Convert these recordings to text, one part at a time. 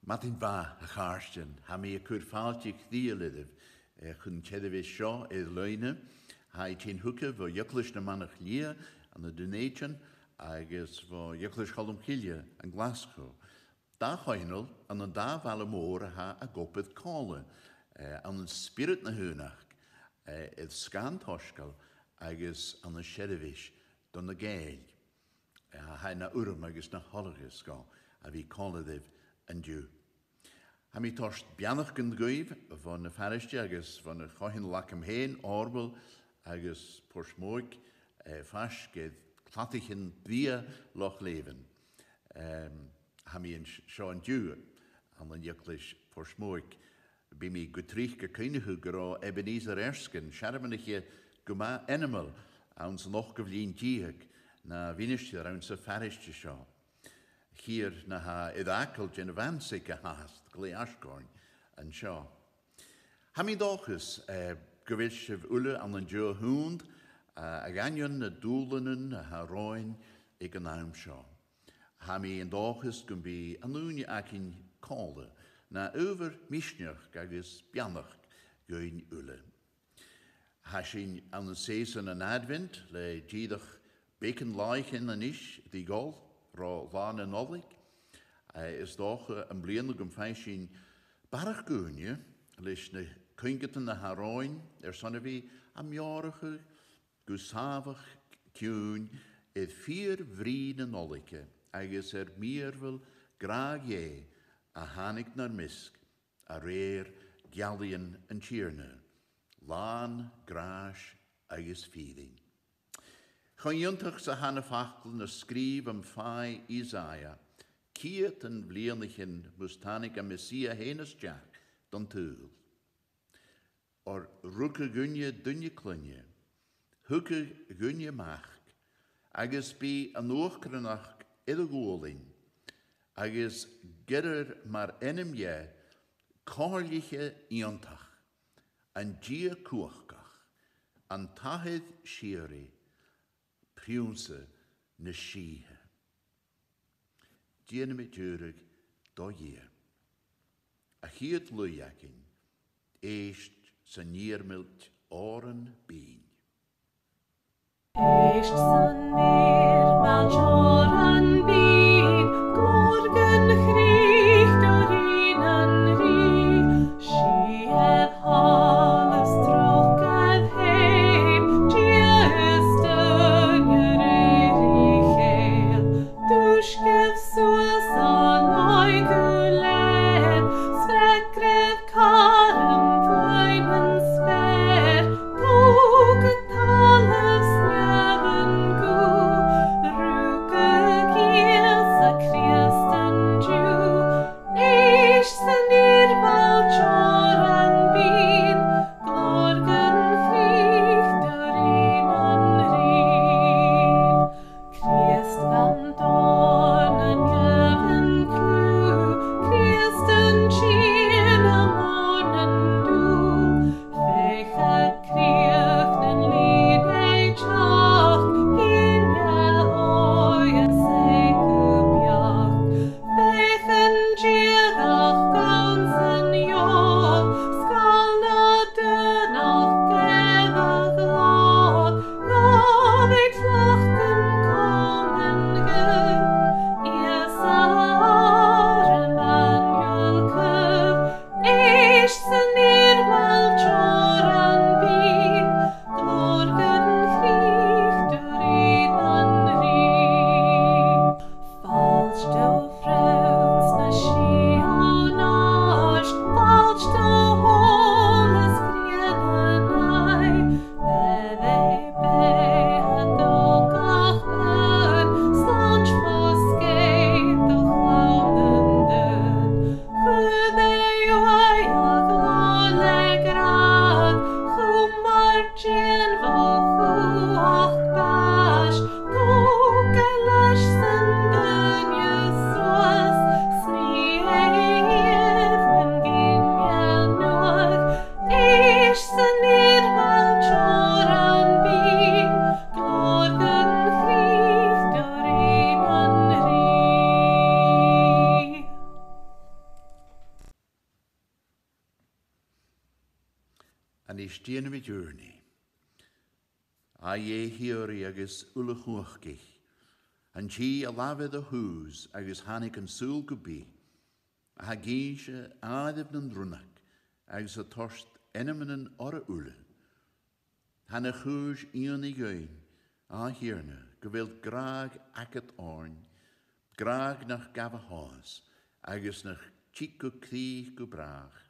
Martin va a charsten, ha mi a cwr faltig ddialydd, chyn cedefis sio i'r leine, ha I ti'n hwca fo yklis na manach lia an y dyneidion, agos fo yklis cholwm chilia yn Glasgow. Da choenol, an y da fal y môr ha a gopydd cola, an y spirit na hwnach, idd sgan tosgal, agos an y cedefis don y gael. Ha na urm agos na holygys go, a fi cola ddiv yn diw. Ha mi torst bianach gynd gwyf van y ffaristio agos van y chohin lac am hen orbel agos porsmoig fas gydd clatich yn bia loch leven. Ha mi yn Sean diw an yn yklis porsmoig bi mi gwtrich gycynnyhw gyro Ebenezer Erskine siarad yn eich gwma animal awns noch gyflin diag na finistir awns y ffaristio sio. Hier na ha iddakel gen vansig a haast, gli asgorn yn sio. Ha mi dochus gyfilsif ule an yn jo hwnd ag anion na dwlenen a ha roen ag yn awm sio. Ha mi yn dochus gymbi anwni ac yn kolde na over misnioch agos bianach gyn ule. Ha sy'n an y season yn advent le gydach bacon laich yn ish di gol. Ro van en olig is doch een blinde gumfeishin barach goonje lis ne kungeten na haroin sonne vi am jarige gusavig tune het 4 vrienden olike agus meer wil graag je a hanik naar misk a reer gallion en cheerne laan graas agus feeding. Gaan juntach sa hanne fachtel na skrif am fai Isaiah, kiet en vlienlichen mustanik a Messia henes jack, dan tuul. Or ruke gunje dunje klunje, huke gunje mach, agus bi an oorkrenach edegooling, agus gedder mar enem je, korliche iantach, an gia koorkach, an tahed shiri, Priunse na shihe. Dien met jurig do year. A hiert lujakin, eest sa niermilt oren bien. Eest sa niermilt oren bien, gorgen chricht orinan ri, shihet halles trokked heim, Duschkev suas an oigulen, svekrev karen vajmen sper, tog talevs njeven go, stehen mit Jörni. A je hiori agus ula chuachgich. An chi a lafedd o hús agus hannig an súl gobi. A ha gíse adib nan drunach agus a torst enemen an ora ula. Hanna chús ion I goin a hirne govild graag aket orn, graag nach gava haas agus nach chico kri go brach.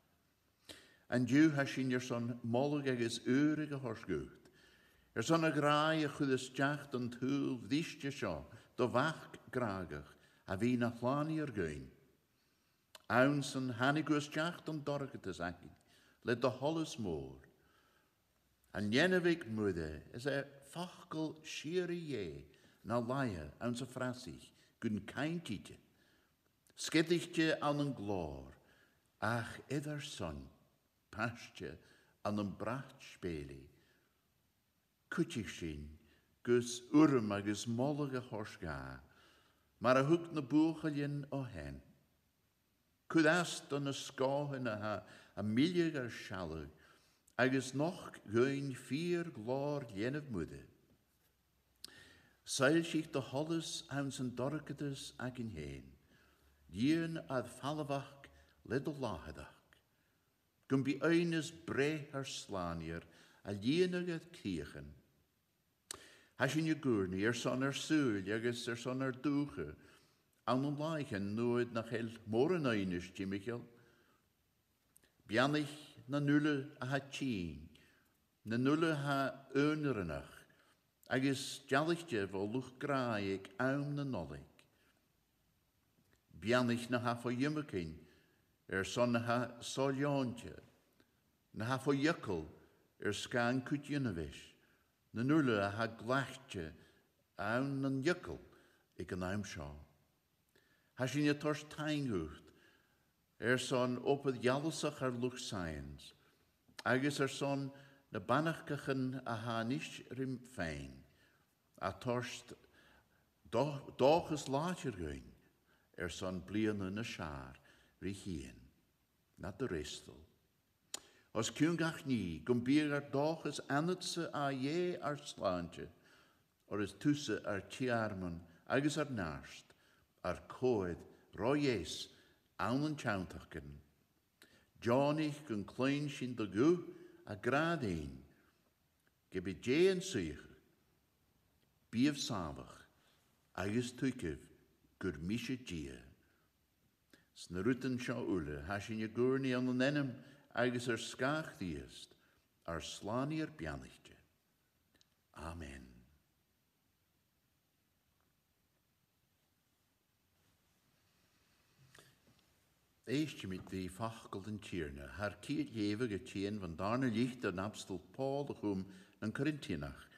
An djú ha sin son mollig agus urig a horsgoot. Son a graai a chud isteach an túl vdíste seo do vach graagach a bhí nach láni goin. Aun san hannig isteach an dorgat is agin, le do hollis mór. An jenevig mude is fachgal shiri na laie an sa frasich gun kaintite. Skedichte an an glór, ach idar son, pastje an an bracht speli. Kutich sin, gus urm agus mollige horsga, mar a hoek na boecheljen o hen. Kudast an a skohen a miljegar shalug, agus noch goin 4 glór jenev mude. Seil sich de holles aan zijn dorketes agin heen, dien ad fallavach le de lahedach. Gum bi eines bre haar slanier, a dienig kriechen. Has in je gurni son súl, agus son dúche, an an leichen nooit nach heel moren einis, Michael. Bianich na nulle a ha tien, na nulle ha eunerenach, agus jallichtje vo luch graig aum na nollig. Bianich na ha vo jummekin, son na ha soljontje, na ha vo jukkel, skan kutjunevish, na nulle a ha glachtje, aum na jukkel, ik an aum shaw. Has in je torst taingucht, son op het jalsach luch science, agus son na banachkachen a ha nish rim fein, a torst dochus later goin, son blian na schaar, richien, na de restel. Os kungach ni, gum bier dochus anetse a je slaantje, is tusse tiarmen, agus naast, coed, roies, aan tjauntachen. Johnich gun klein sin de gu a gradeen. Gebe jeen suich. Bief savach. Agus tuikev gur mische jie. Snaruten scha ule. Hasin je gurni an den enem. Agus skach diest. Slanier bianichtje. Amen. Eistje met die fachgeld en tierne, haar kiet jevige tien van daarne licht en abstel Paul de Goem en Corinthianach,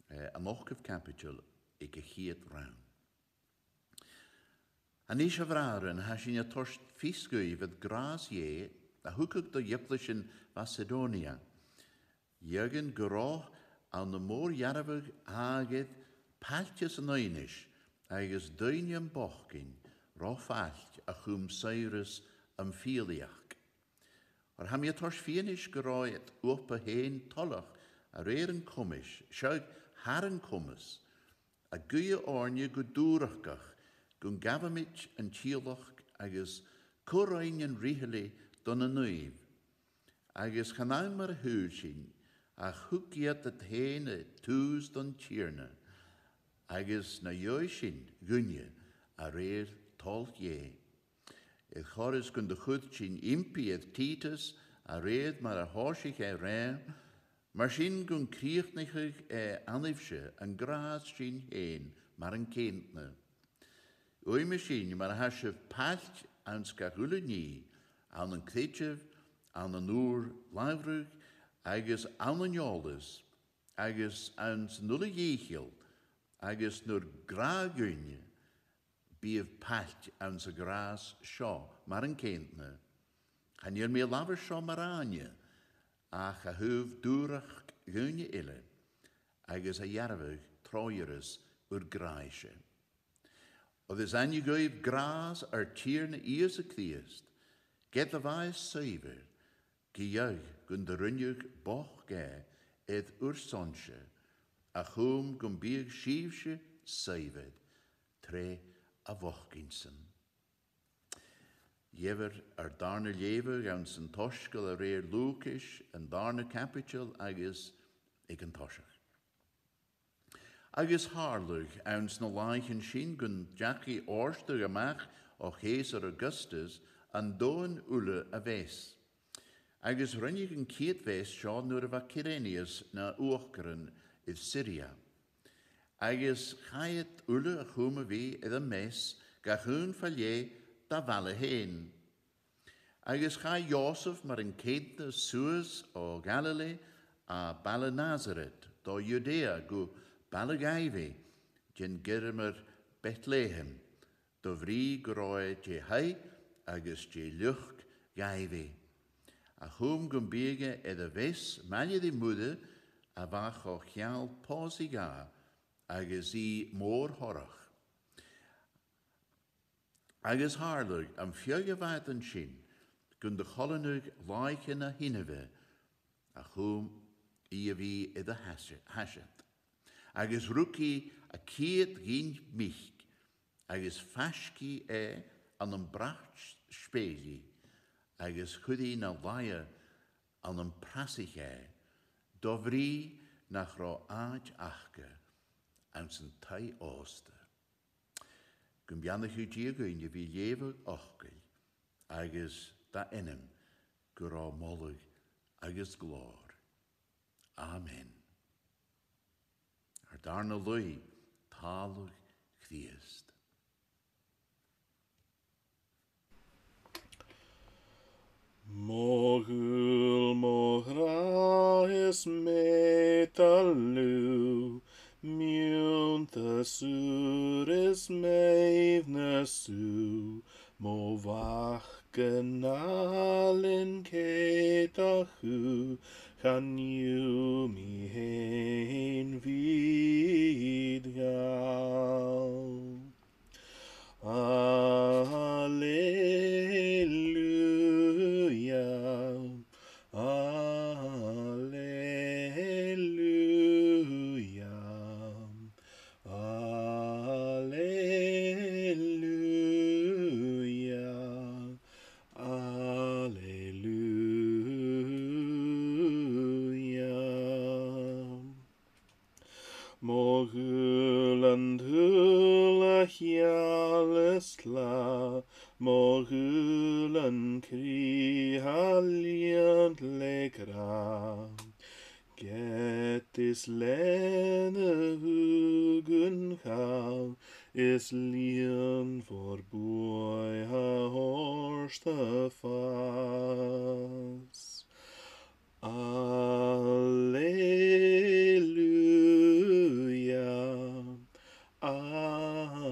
en nog of capital, ik geet ruim. En ische vraren, has je torst fiskui het gras je, dat hoekig de jiplis in Macedonia. Jurgen geroch aan de moorjarvig haget, paltjes en einisch, eiges duinjem bochkin, rofalt a chum Cyrus am Filiach. Ham je tors fienisch geroid opa heen tollach a reren komisch, schauk haren kummes, a guye ornje gedurachgach, gun gavamich en chielach agus korainjen rihele don a nuiv, agus chanaimar huulshin, a chukiet het heen toos don tierne, agus na joishin gunje a reer tolk je. Het chorus kun de goed sin impi het Titus, a reed maar a horsig rein, maar sin kun kriechnichig anifse, een graas sin heen, maar een kindne. Oei misschien, maar hasje palt aan skagule nie, aan een klitjev, aan een oer lavrug, agus aan een jolis, agus aan nulle jechel, agus nur gragunje, Bief palt aan zijn gras scho, maar een kindne. En je meer laver scho maar aan je. Ach, a hoef durig gunje ille. Agus a jarvig trooieres ur graisje. Of is aan je geef gras tierne eerste kriest. Get de wijs zuiver. Giag gun de runjug boch ge ed ursonsje, a chum gun bieg schiefsje seived, tre a wochginsen. Jever darne lewe gaan zijn toschkel a reer Lukisch en darne capital agus egen toschach. Agus harlug ans na laichen sin gun Jackie orste gemach o Caesar Augustus an doen ule a ves. Agus runnig een kiet ves schaad nur va Kyrenius na Uochgeren in Syria. Agus chaiet ule a chume vi ed a mes ga chun falje da valle heen. Agus chai Joseph mar een keitne Suez o Galilee a Balle Nazareth do Judea go Balle Gaive gen Germer Bethlehem do vri groe je hei agus je lucht Gaive. A chum gumbiege ed a ves manje di moede a vach o chial posiga agus I moor horach. Agus harlug am fjöge vaat an sin gun de chollenug laichen a hineve a chum I a vi ed a haset. Agus ruki a kiet gin mich agus faski an een bracht speli agus chudi na laie an een prasig dovri nach ro aaj achke an zijn tai ooste. Gumbianach u gun je vi lewe ochkel agus da enem gura mollig agus glor. Amen. Darna lui talug Christ. Mogul mograes metalu, miunta suris meivna su, mo vachkenalin ketachu, kan you mi heen vidgal. Alleluia, alleluia, alleluia, alleluia. Moguland hula hialesla, moguland kri haliant legra. Get is lene hugen hal, is lien for boy ha horste fas. Alleluia, alleluia,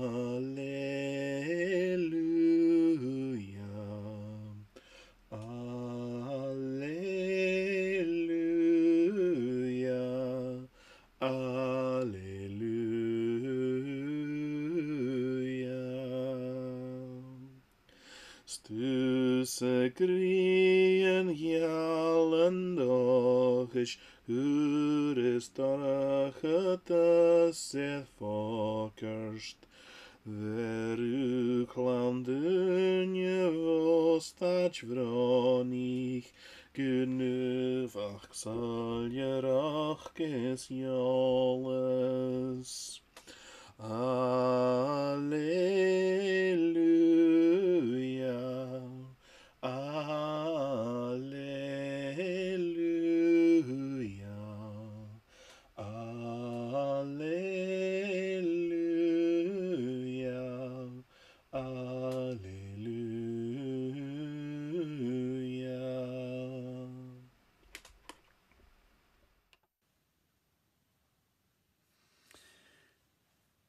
alleluia, alleluia. Stusse grien jalendogisch, Hures darachata seth fokerst, veru klandunje vostach vronig, gnuvach saljerachkes joles. Alleluia, alleluia, alleluia, alleluia.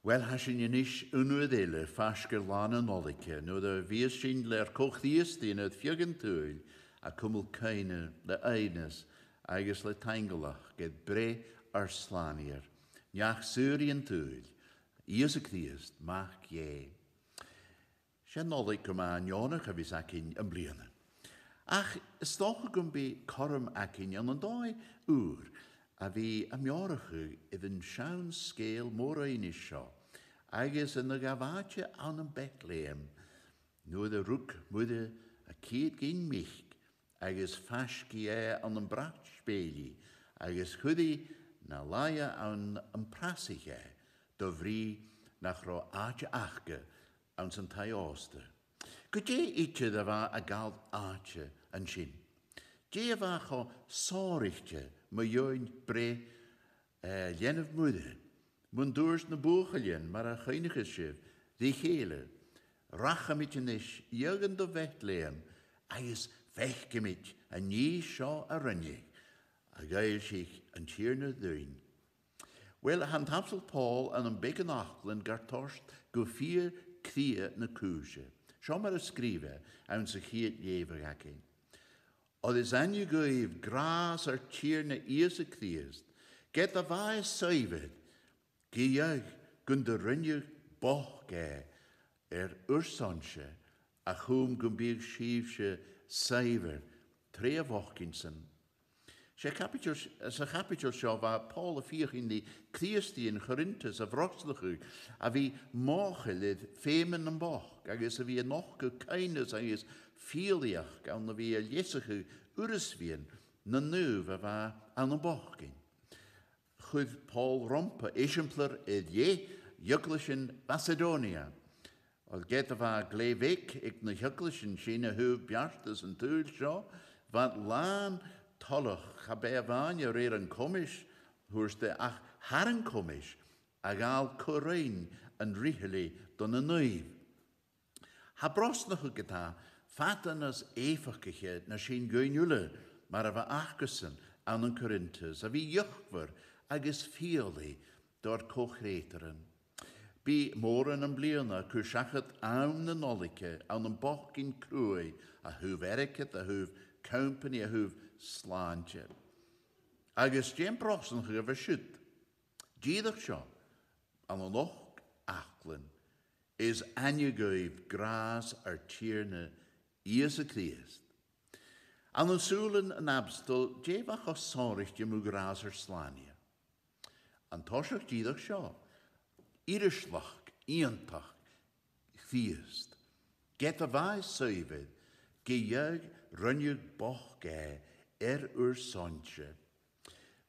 Wel hasin je nish unudele fasker lana nolike, no de vieshin ler kochdiest in het fjögentuil, a kummel keine le eines, agus le tangelach, get bre arslanier, njach surien tuil, iesig diest, mach je. Sjen nolik kom aan jonach, avis akin een bliene. Ach, stoch gwn bi corm acin an doi ŵr, a fi am iorach iddyn siawn sgêl mor ein isio, agus yn y gafaatje an yn Bethlehem, nw de rwc mwydde a cyd gyn mich, agus fasgi an yn brach speli, agus chwyddi na laia an yn prasig do fri nach ro aatje achge an sy'n tai oste. Gydje itje da fa a gael aatje an sin. Je fa cho sorichtje me join bre jenef mwydde. Mwyn dwrs na bwchelien mar a chynnig ysif, di chele. Rachamidjenish jürgen do Bethlehem, agus vechgemid a nie sio a rynnig, a gael sich an tierne dyn. Wel, han tapsel Paul an een biggen achlen gartorst go 4 krie na koosje. Sio maar a skrive, an zich hier jever gakin. Od is an je goeif gras ar tierne eerse kriest, get a vaai suivid, gejuig gun de rynnig boch ge, ursansje, a chum gumbig schiefse seiver, 3 wochkinsen. Sy capitol sio va Paul a fiach in die Christi in Corinthes a vrotsluchu, a vi mochelydd femen yn boch, agus a vi noch go keines agus filiach, gan a vi a lesachu urisvien, na nuv a va an y bochkin. Chud Paul rompa exemplar id juklishin Macedonia, Al get a va glevik, ik na juklishin shina huv bjartas en tuil sio, wat laan tollach ga bij vanja reer een komisch, hoors de ach haren komisch, agal korein en richeli dan een nuiv. Ha bros nog geta, fatan as evigige na shin goinjule, maar ava achgussen aan een Corinthes, a vi juchver agus fioli door kochreteren. Bi moren en bliana kushachet aan de nolike, aan een bok in kroei, a huv erket, a huv company, a huv slaantje. Agus geen prossen gegeven shit. Jiedig sjo, aan een och achlen, is anjegeef gras ar tierne Iese Christ. Aan een soelen en abstel, jevach os sorrichtje mu gras ar slanje. An toshach jiedig sjo, Irislach, ientach, fiest. Get a vai suivid, gejuig runjug boch ge, sontje.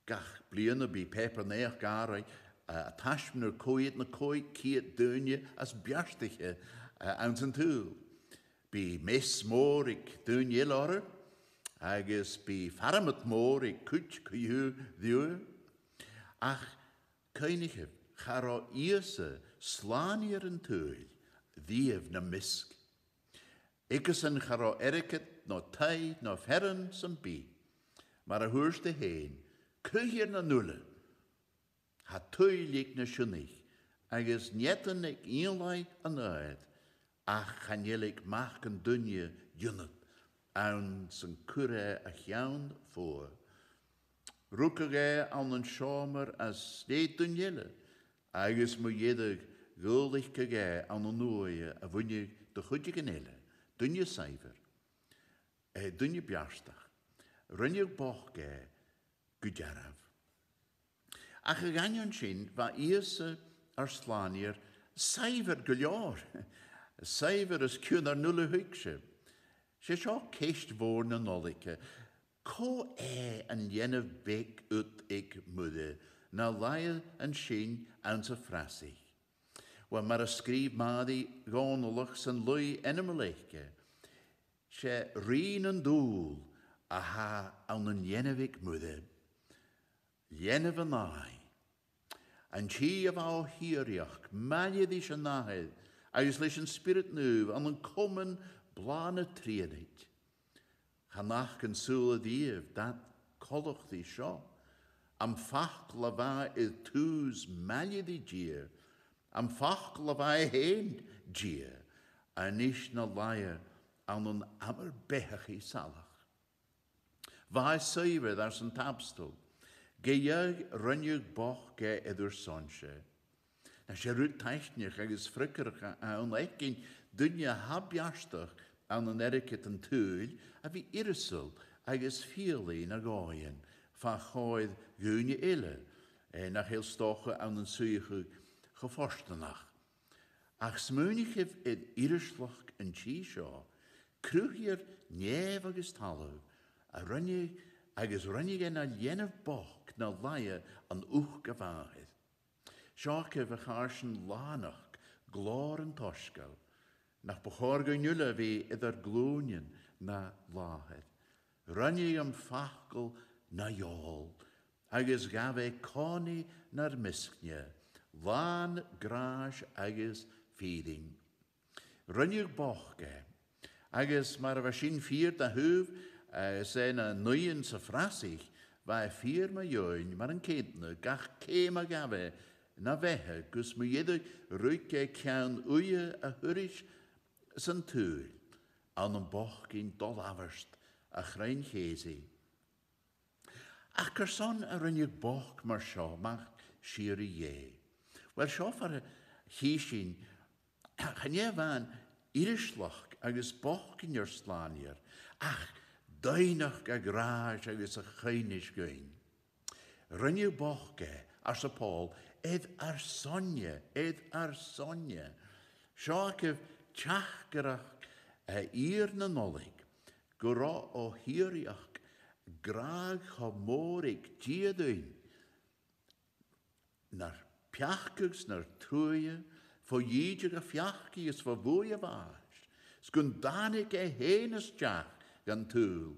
Gach bliene bi peper neer gare, a tashmner koeit na koeit kiet dunje as bjarstige aan zijn tool. Bi mes morik dunje lorre, agus bi farmet morik kutsch kuju duur. Ach, könige, Charo Iese slanier en tuil, diev na misk. Ikes en charo eriket no tai no ferren som bi. Maar a hoorste heen, kuhier na nulle. Ha tuil ik na shunig, agus nietten ik inlai an uit. Ach chanjelik maken dunje junnet, aan zijn kure a jaun voor. Rukkige aan een schomer as steed dunjelle. Agus mu jeder guldig kage aan een nooie, a wunje de goedje genelle, dunje cijfer, dunje bjarstag, runje bochge, gudjarav. Ach ganjan sin, wa eerse arslanier, cijfer guljar, cijfer is kun ar nulle hukse. Se sjo keist woorden nollike, ko en jenne bek ut ik mudde, na lael en sin aan zijn frasig. Wa maar a skrif madi gonelig zijn lui enemeleke. Se rien en doel, aha aan een jennevik mudde. Jenneve naai. En chi of au hierjach, malje die se nahe, uit lis een spirit nu, aan een kommen blane triedit. Ganach kan sule diev, dat kolloch die sjo. Am fach lava is toes malje die gier. Am fach lava heen gier. En is na laie aan een ammer bechi salach. Vai suiver daar zijn tabstel. Gejuig runjug boch ge edur sonche. Na se rut teichtnich agus frikkerig aan ekin dunje habjastig an an ericet an tŵl, a bhí irisol agus fialaí na gáin, fa cháid gúne ile, nach heel stocha an an suige geforstenach. Ach smúnich in irislach an tí seo, cruúhiar nef agus talú, a runne agus runne gen a ljenaf bach na laie an uch gavaid. Seach a charsen lánach, glár an toskal, nach bechorga nulle vi idar glónien na láhed. Runne am fachkel na jól, agus gavé coni nar miskne, lán grás agus feeding. Runne bochge, agus mar a sin vier da huv, zijn a nuien sa frasig, vai 4 miljoen, maar een kindne, gach kema gawe, na wehe, gus me jede ruike kjan uie a hurish san tuul, an een boch in dolaverst, a chrein chesi. Ach kerson a rinne boch mar sio, mag shiri je. Wel sio far a chisin, chan je van irislach agus boch in your slanier, ach, Dainach a graag agus a chainis goin. Rinne bochge, as a Paul, ed ar sonje. Seakev tjachgerach ir na nolig, gora o hiriach, graag chamorig dieduin. Nar piachkugs nar truie, for jiedig a fiachki is for woeie waas. Skundanik henes tjach, gan túl.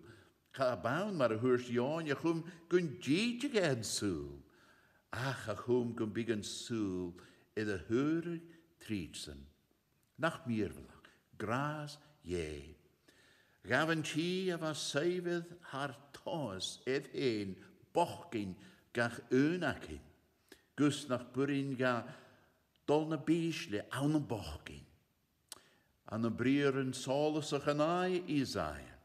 Cha baun mar a húrs ján a chum gun jíte gad súl. Ach a chum gun bigan súl id a húrig trídsen. Nach mírvelach, grás je. Gavan tí a was seivydd har tás ed ein bochgin gach unakin. Gus nach burin ga dolna bísle an an bochgin. An a brieren solus a chanai Isaiah.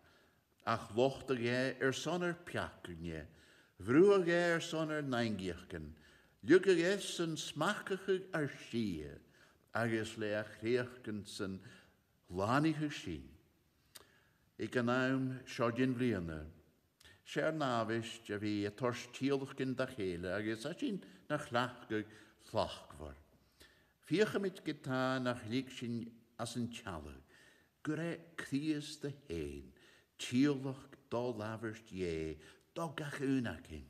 Ach lochtig jij sonner pjakken, vroeg jij sonner neingierken, lukkig is een smakige archie, agus leach reachken zijn lanige schien. Ik an naam Sjordin Vliene, Sjer navis, je wie het torstielken da hele, agus in nach lachge slach war. Vier met gita nach lieksin as een tjalle, gure kries de heen. Tielach dol laverst je, dol gach unakin.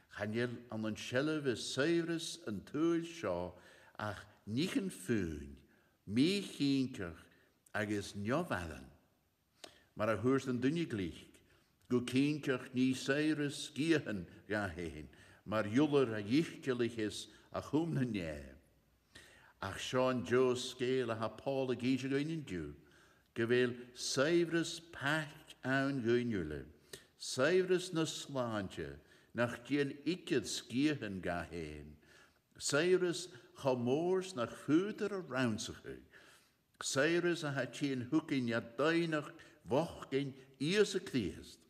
Chanjel an een schelle seires en tuil sjo, ach nichen fuun, mee chinkach, agus njovalen. Maar a hoors een dunje glich, go kinkach nie seires giehen ga heen, maar juller a jichtjelig is a humnen je. Ach Sean Joe scale ha Paul a giesje in du. Geweel seivres pacht aan guinule, seivres na slaantje, nach dien ikket skiehen ga heen, seivres chamoors nach futer aroundsige, seivres a hatien hukin ja duinig wochgin iese kliest,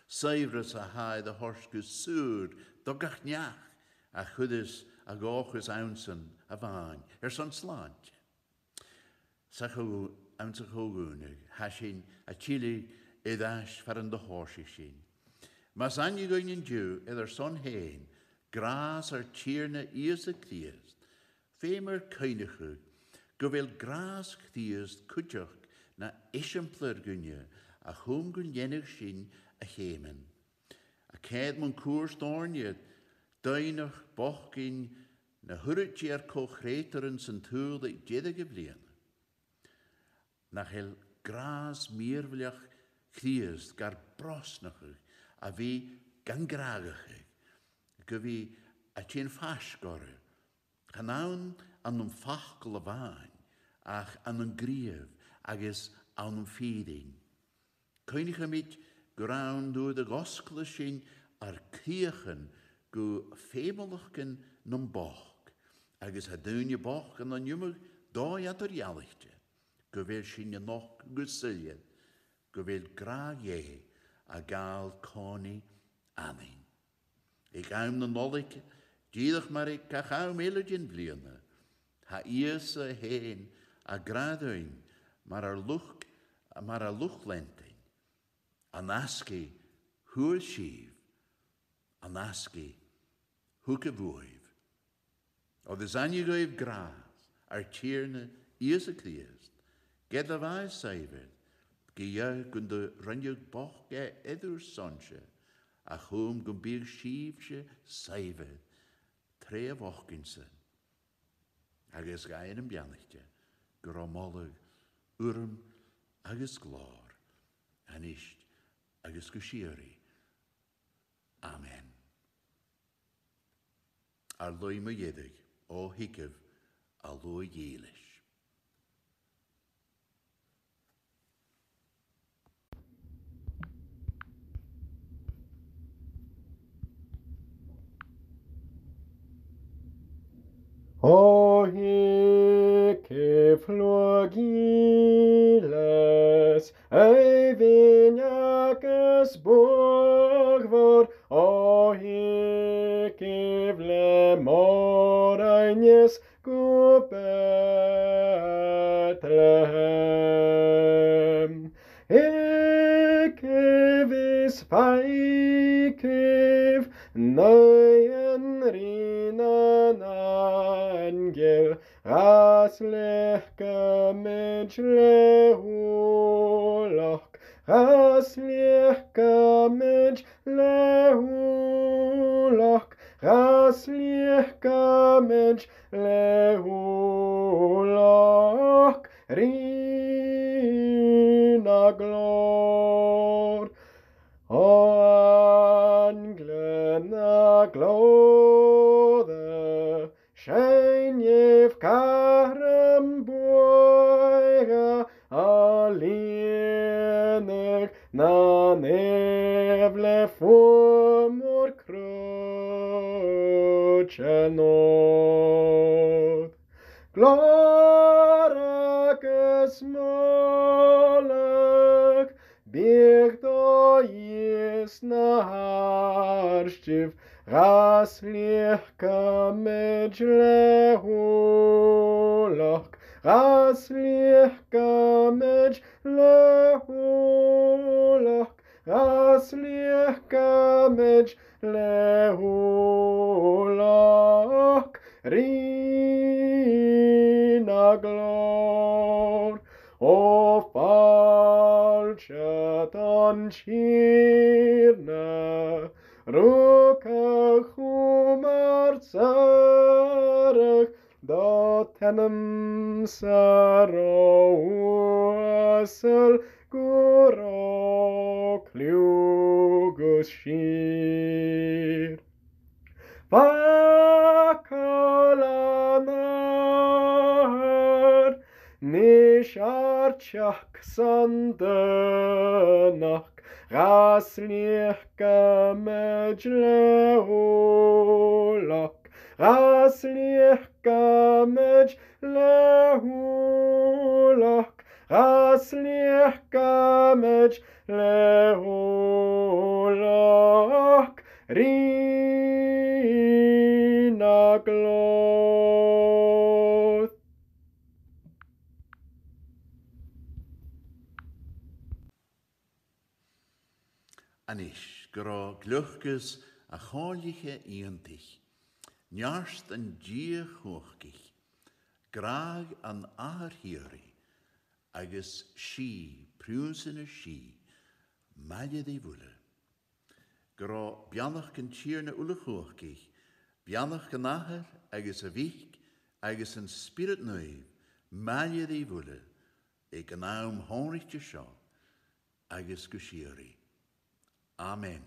seivres a hai de horskus suur, dogach njach, a chudis a gochus ounsen a vain, son slaantje. Sachu am zich hoogúnig, hasin a chili idash faran de horsi sin. Mas anje goin in Jew, son heen, gras ar tierne ies a kliest, femer keinigug, govel gras kliest kudjach na ishempler gunje, a chum gun jenig sin a chemen. A keid mon koers dornje, duinig bochgin na hurritjer kochreteren zijn tuul dat jede geblien. Nach heel gras meervliach kriest, gar brosnachig, a wie gangragig, ge wie a tien faschgorre, ganaun an een fachkel waan, ach an een griev, agus an een feeding. Keinige mit graun door de gosklesin ar kirchen, go febelachken num boch, agus ha dunje boch en an jummer doi at er jallichte. Gewil sin je nog gusilje, gewil graag je, a gaal koni amen. Ik aim de nollik, diedig maar ik ka gauw melegin vliene. Ha eerste heen, a graduin, maar er lucht mar a luchlenting, an asci hwyr sif, an asci hwg y fwyf. Oedd ys anigoif gras ar tîrna ias y Christ, ged a fai saifed, gyda gwnd y rynnyg boch ge edrych sonse, a chwm gwnd byr sif se saifed, tref ochgynsen. Agus gael yn bianachta, gromolig, urm, agus glor, anisht, agus gysiri. Amen. Ar lwy my yedig, o higaf, a lwy yeelish. O hicke flogiles, ei vinacus borgvor, o hicke vle moragnes gu Bethlehem. Hicke vis feikev, neuen rinan angel, raslich gemidj lehulach, raslich gemidj lehulach, raslich gemidj lehulach, rina glor. O anglena glode, Sheinjev karem boiga, alienig na nevle fomor krocenot. Gloracus molech, big do is na harschiv, raslich kamej lehulach, raslich kamej lehulach, raslich kamej lehulach, rina glor. O falchet an chirna, ruka chumar zarech, da tenem saro asel guro kliugus shir. Vakalanar, nisharchak sandenach, raslich gemedj lehulach, raslich gemedj lehulach, raslich gemedj lehulach, rina glor. Anish, gro gluchgus a choliche iantich, njarst an dier hochgich, graag an aharhiri, agus shi, prúsene shi, malje de wule. Gro bianach kan tjerne ule hochgich, bianach kan ahar, agus a wich, agus an spirit neuv, malje de wule, ik an aum honrichtje sjo, agus gushiri. Amen.